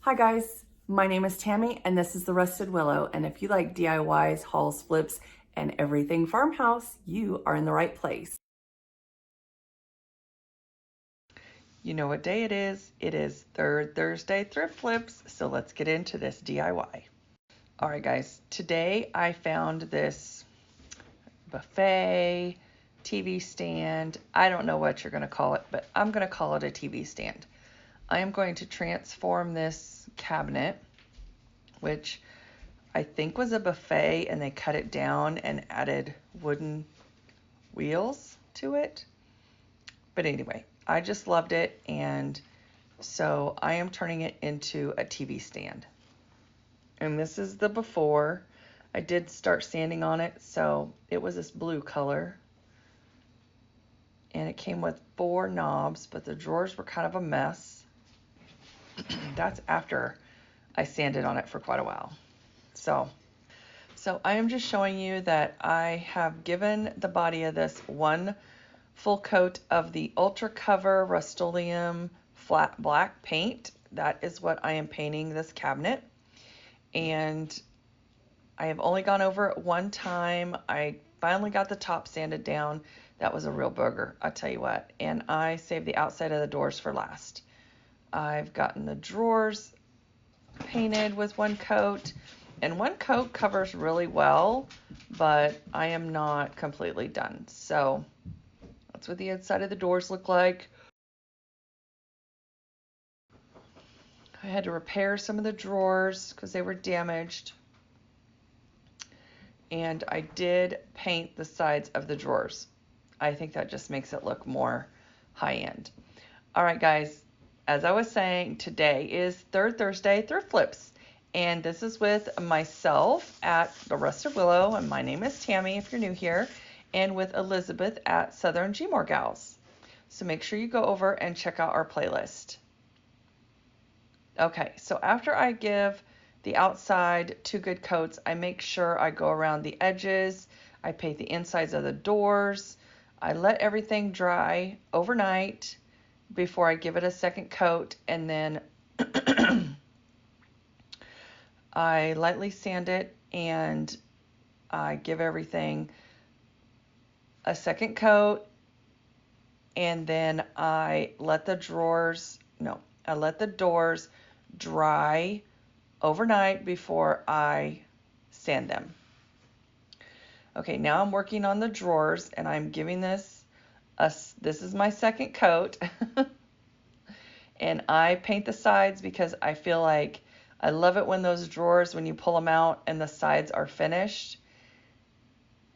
Hi guys, my name is Tammy and this is the Rusted Willow, and if you like DIYs, hauls, flips, and everything farmhouse, you are in the right place. You know what day it is? It is Third Thursday Thrift Flips, so let's get into this DIY. Alright guys, today I found this buffet, TV stand. I don't know what you're going to call it, but I'm going to call it a TV stand. I am going to transform this cabinet, which I think was a buffet, and they cut it down and added wooden wheels to it. But anyway, I just loved it, and so I am turning it into a TV stand. And this is the before. I did start sanding on it, so it was this blue color. And it came with 4 knobs, but the drawers were kind of a mess. That's after I sanded on it for quite a while. So I am just showing you that I have given the body of this one full coat of the Ultra Cover Rust-Oleum flat black paint. That is what I am painting this cabinet. And I have only gone over it one time. I finally got the top sanded down. That was a real booger, I'll tell you what. And I saved the outside of the doors for last. I've gotten the drawers painted with one coat, and one coat covers really well, but I am not completely done. So that's what the inside of the doors look like. I had to repair some of the drawers because they were damaged, and I did paint the sides of the drawers. I think that just makes it look more high-end. All right, guys, as I was saying, today is Third Thursday Thrift Flips, and this is with myself at the Rusted Willow, and my name is Tammy if you're new here, and with Elizabeth at Southern Gmore Gals. So make sure you go over and check out our playlist. Okay, so after I give the outside 2 good coats, I make sure I go around the edges, I paint the insides of the doors, I let everything dry overnight before I give it a second coat, and then I lightly sand it and I give everything a second coat, and then I let the doors dry overnight before I sand them. Okay, now I'm working on the drawers, and I'm giving this is my second coat. And I paint the sides because I feel like I love it when those drawers, when you pull them out and the sides are finished.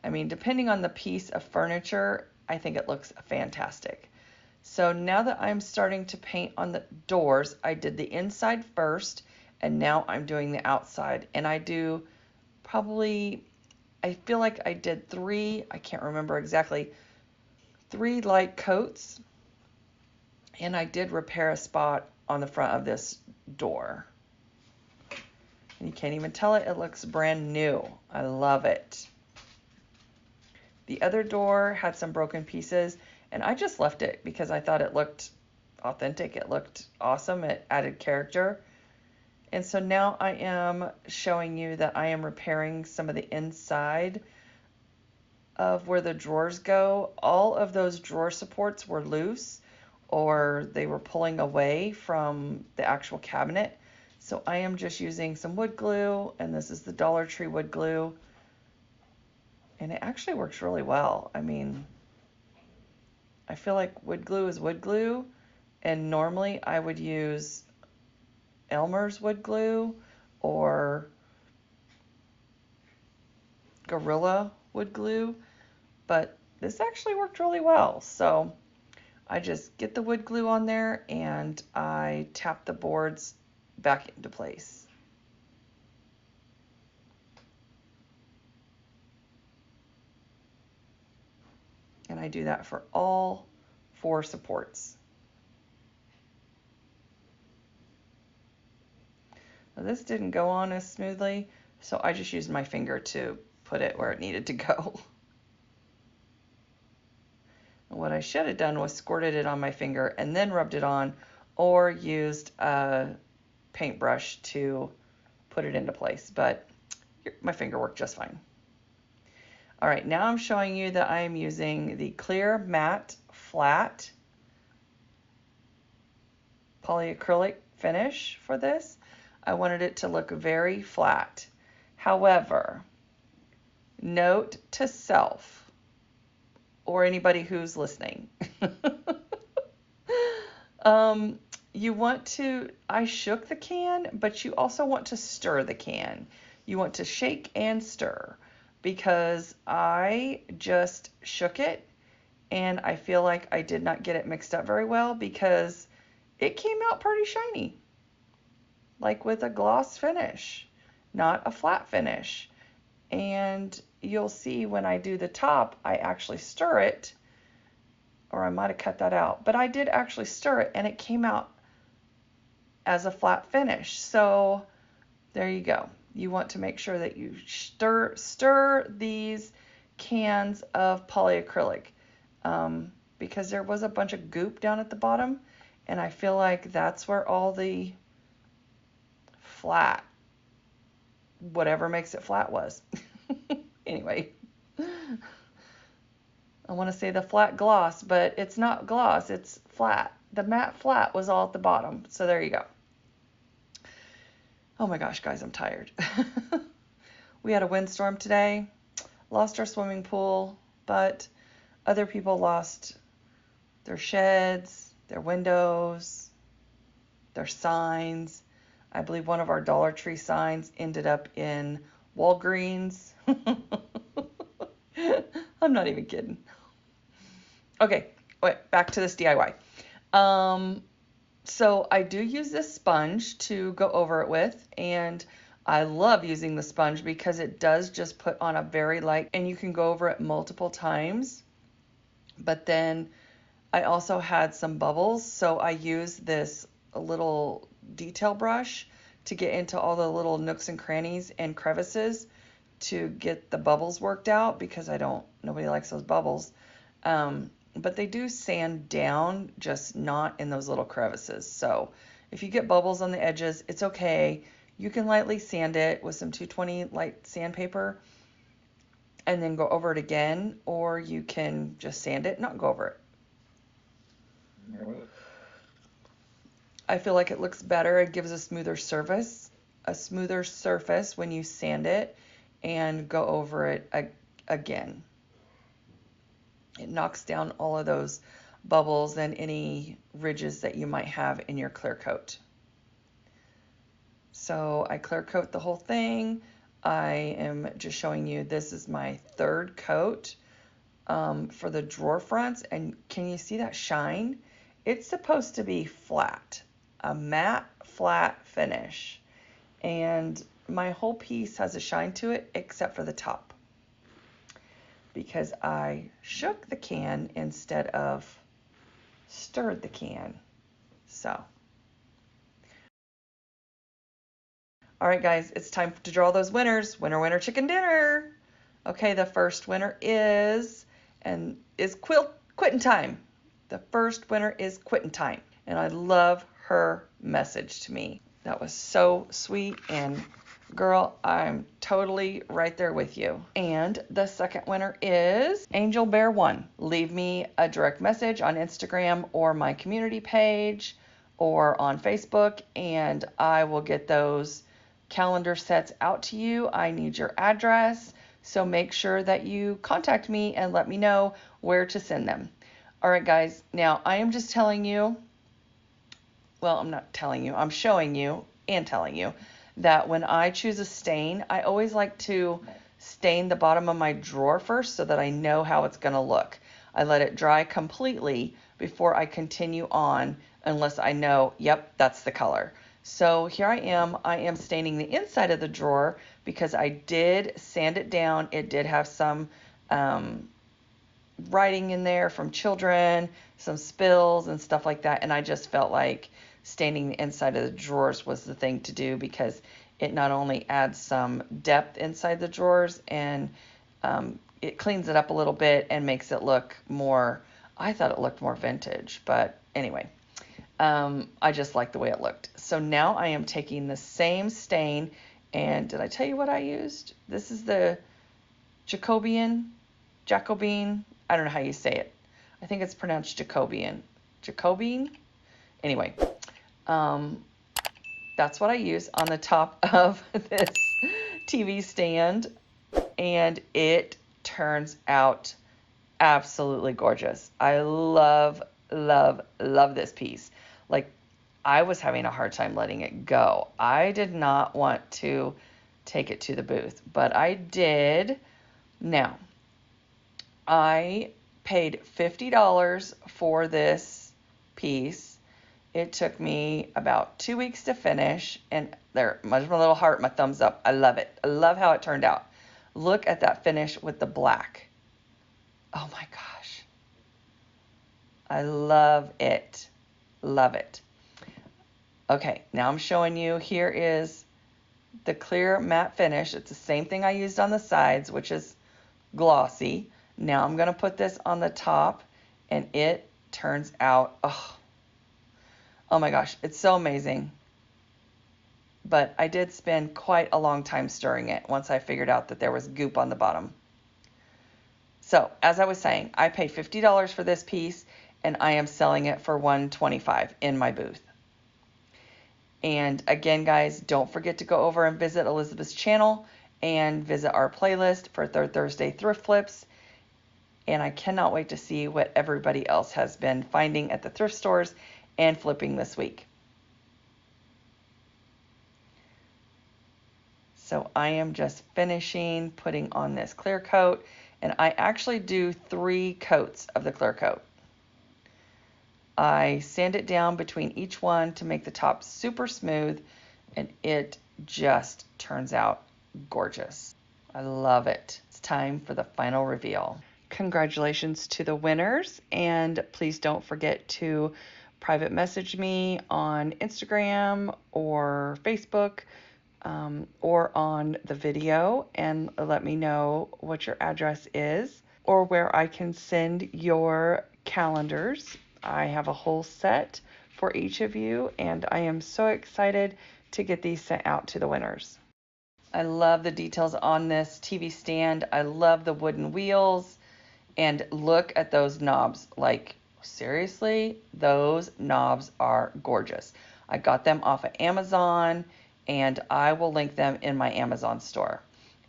I mean, depending on the piece of furniture, I think it looks fantastic. So now that I'm starting to paint on the doors, I did the inside first, and now I'm doing the outside. And I do probably, I feel like I did 3, I can't remember exactly, 3 light coats. And I did repair a spot on the front of this door. And you can't even tell it, it looks brand new. I love it. The other door had some broken pieces, and I just left it because I thought it looked authentic. It looked awesome. It added character. And so now I am showing you that I am repairing some of the inside of where the drawers go. All of those drawer supports were loose, or they were pulling away from the actual cabinet. So I am just using some wood glue, and this is the Dollar Tree wood glue. And it actually works really well. I mean, I feel like wood glue is wood glue, and normally I would use Elmer's wood glue or Gorilla wood glue, but this actually worked really well. So I just get the wood glue on there and I tap the boards back into place. And I do that for all 4 supports. Now this didn't go on as smoothly, so I just used my finger to put it where it needed to go. What I should have done was squirted it on my finger and then rubbed it on, or used a paintbrush to put it into place, but my finger worked just fine. All right, now I'm showing you that I am using the clear matte flat polyacrylic finish for this. I wanted it to look very flat. However, note to self, or anybody who's listening, you want to, I shook the can, but you also want to stir the can. You want to shake and stir, because I just shook it and I feel like I did not get it mixed up very well, because it came out pretty shiny, like with a gloss finish, not a flat finish. And you'll see when I do the top, I actually stir it, or I might have cut that out, but I did actually stir it and it came out as a flat finish. So there you go. You want to make sure that you stir these cans of polyacrylic, because there was a bunch of goop down at the bottom, and I feel like that's where all the flat, whatever makes it flat, was. Anyway, I want to say the flat gloss, but it's not gloss, it's flat. The matte flat was all at the bottom, so there you go. Oh my gosh, guys, I'm tired. We had a windstorm today, lost our swimming pool, but other people lost their sheds, their windows, their signs. I believe one of our Dollar Tree signs ended up in Walgreens. I'm not even kidding. Okay, wait, back to this DIY. So I do use this sponge to go over it with, and I love using the sponge because it does just put on a very light, and you can go over it multiple times. But then I also had some bubbles, so I used this little detail brush to get into all the little nooks and crannies and crevices to get the bubbles worked out, because nobody likes those bubbles. But they do sand down, just not in those little crevices. So if you get bubbles on the edges, it's okay. You can lightly sand it with some 220 light sandpaper and then go over it again, or you can just sand it, not go over it. I feel like it looks better. It gives a smoother surface when you sand it and go over it again. It knocks down all of those bubbles and any ridges that you might have in your clear coat. So I clear coat the whole thing. I am just showing you, this is my third coat for the drawer fronts. And can you see that shine? It's supposed to be flat, a matte flat finish. And my whole piece has a shine to it except for the top, because I shook the can instead of stirred the can. So, all right, guys, it's time to draw those winners. Winner, winner, chicken dinner. Okay, the first winner is quitting time. The first winner is quitting time. And I love her message to me. That was so sweet, and girl, I'm totally right there with you. And the second winner is Angel Bear 1. Leave me a direct message on Instagram or my community page or on Facebook, and I will get those calendar sets out to you. I need your address, so make sure that you contact me and let me know where to send them. All right, guys, now I am just telling you, well, I'm not telling you, I'm showing you and telling you that when I choose a stain, I always like to stain the bottom of my drawer first so that I know how it's going to look. I let it dry completely before I continue on, unless I know, yep, that's the color. So here I am staining the inside of the drawer because I did sand it down. It did have some writing in there from children, some spills and stuff like that, and I just felt like staining the inside of the drawers was the thing to do, because it not only adds some depth inside the drawers, and it cleans it up a little bit and makes it look more, I thought it looked more vintage, but anyway. I just like the way it looked. So now I am taking the same stain, and did I tell you what I used? This is the Jacobean, I don't know how you say it. I think it's pronounced Jacobean. Anyway, that's what I use on the top of this TV stand, and it turns out absolutely gorgeous. I love, love, love this piece. Like, I was having a hard time letting it go. I did not want to take it to the booth, but I did. Now, I paid $50 for this piece. It took me about 2 weeks to finish, and there, my little heart, my thumbs up. I love it. I love how it turned out. Look at that finish with the black. Oh my gosh. I love it. Love it. Okay, now I'm showing you, here is the clear matte finish. It's the same thing I used on the sides, which is glossy. Now I'm going to put this on the top, and it turns out, oh my gosh, it's so amazing. But I did spend quite a long time stirring it once I figured out that there was goop on the bottom. So, as I was saying, I paid $50 for this piece, and I am selling it for $125 in my booth. And again, guys, don't forget to go over and visit Elizabeth's channel and visit our playlist for Third Thursday thrift flips. And I cannot wait to see what everybody else has been finding at the thrift stores and flipping this week. So I am just finishing putting on this clear coat, and I actually do 3 coats of the clear coat. I sand it down between each one to make the top super smooth, and it just turns out gorgeous. I love it. It's time for the final reveal. Congratulations to the winners, and please don't forget to private message me on Instagram or Facebook, or on the video, and let me know what your address is or where I can send your calendars. I have a whole set for each of you, and I am so excited to get these sent out to the winners. I love the details on this TV stand. I love the wooden wheels, and look at those knobs. Like, seriously, those knobs are gorgeous. I got them off of Amazon, and I will link them in my Amazon store.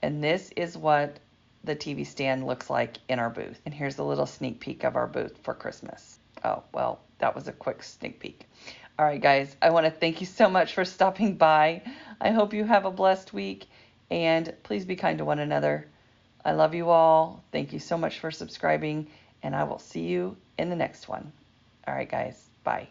And this is what the TV stand looks like in our booth. And here's a little sneak peek of our booth for Christmas. Oh, well, that was a quick sneak peek. All right, guys, I want to thank you so much for stopping by. I hope you have a blessed week, and please be kind to one another. I love you all. Thank you so much for subscribing, and I will see you in the next one. All right, guys, bye.